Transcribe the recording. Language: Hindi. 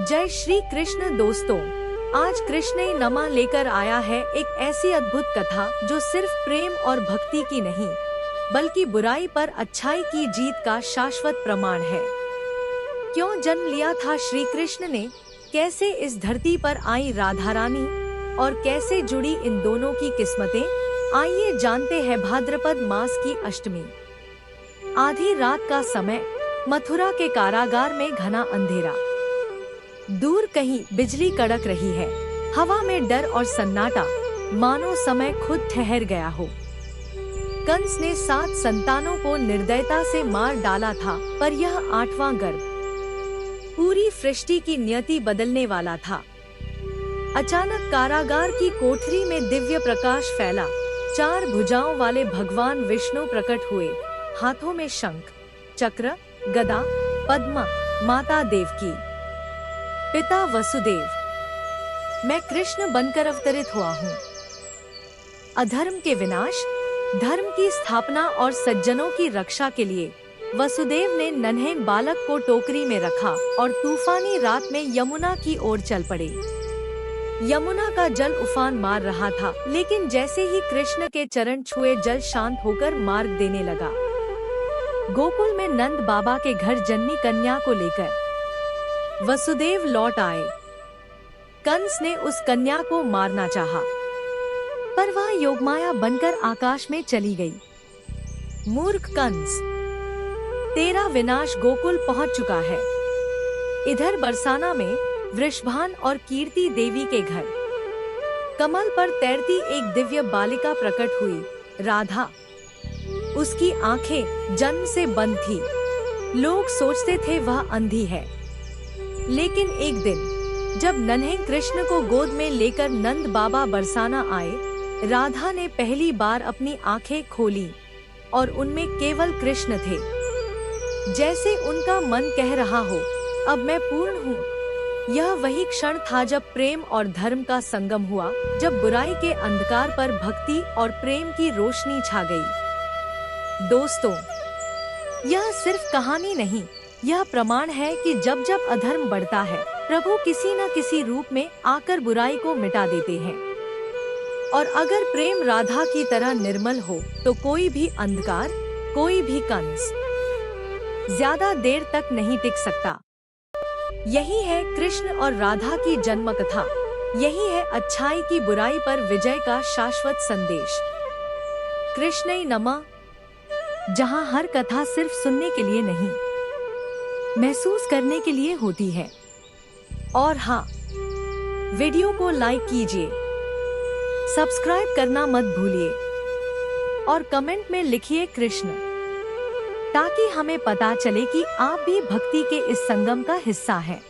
जय श्री कृष्ण दोस्तों, आज कृष्ण नमा लेकर आया है एक ऐसी अद्भुत कथा जो सिर्फ प्रेम और भक्ति की नहीं बल्कि बुराई पर अच्छाई की जीत का शाश्वत प्रमाण है। क्यों जन्म लिया था श्री कृष्ण ने, कैसे इस धरती पर आई राधा रानी और कैसे जुड़ी इन दोनों की किस्मतें, आइए जानते हैं। भाद्रपद मास की अष्टमी, आधी रात का समय, मथुरा के कारागार में घना अंधेरा। दूर कहीं बिजली कड़क रही है, हवा में डर और सन्नाटा, मानो समय खुद ठहर गया हो। कंस ने 7 संतानों को निर्दयता से मार डाला था, पर यह 8वां गर्भ पूरी सृष्टि की नियति बदलने वाला था। अचानक कारागार की कोठरी में दिव्य प्रकाश फैला। 4 भुजाओं वाले भगवान विष्णु प्रकट हुए, हाथों में शंख, चक्र, गदा, पद्म, माता देवकी, पिता वसुदेव। मैं कृष्ण बनकर अवतरित हुआ हूँ। अधर्म के विनाश, धर्म की स्थापना और सज्जनों की रक्षा के लिए वसुदेव ने नन्हे बालक को टोकरी में रखा और तूफानी रात में यमुना की ओर चल पड़े। यमुना का जल उफान मार रहा था, लेकिन जैसे ही कृष्ण के चरण छुए जल शांत होकर मार्ग देने लगा। गोकुल में नंद बाबा के घर जन्मी कन्या को लेकर वसुदेव लौट आए। कंस ने उस कन्या को मारना चाहा, पर वह योगमाया बनकर आकाश में चली गई। मूर्ख कंस, तेरा विनाश गोकुल पहुंच चुका है। इधर बरसाना में वृषभान और कीर्ति देवी के घर कमल पर तैरती एक दिव्य बालिका प्रकट हुई, राधा। उसकी आंखें जन्म से बंद थी। लोग सोचते थे वह अंधी है, लेकिन एक दिन जब नन्हे कृष्ण को गोद में लेकर नंद बाबा बरसाना आए, राधा ने पहली बार अपनी आंखें खोली और उनमें केवल कृष्ण थे। जैसे उनका मन कह रहा हो, अब मैं पूर्ण हूँ। यह वही क्षण था जब प्रेम और धर्म का संगम हुआ, जब बुराई के अंधकार पर भक्ति और प्रेम की रोशनी छा गई। दोस्तों, यह सिर्फ कहानी नहीं, यह प्रमाण है कि जब जब अधर्म बढ़ता है, प्रभु किसी न किसी रूप में आकर बुराई को मिटा देते हैं। और अगर प्रेम राधा की तरह निर्मल हो, तो कोई भी अंधकार, कोई भी कंस ज्यादा देर तक नहीं टिक सकता। यही है कृष्ण और राधा की जन्म कथा। यही है अच्छाई की बुराई पर विजय का शाश्वत संदेश। कृष्ण नमः, जहाँ हर कथा सिर्फ सुनने के लिए नहीं, महसूस करने के लिए होती है। और हाँ, वीडियो को लाइक कीजिए, सब्सक्राइब करना मत भूलिए और कमेंट में लिखिए कृष्ण, ताकि हमें पता चले कि आप भी भक्ति के इस संगम का हिस्सा हैं।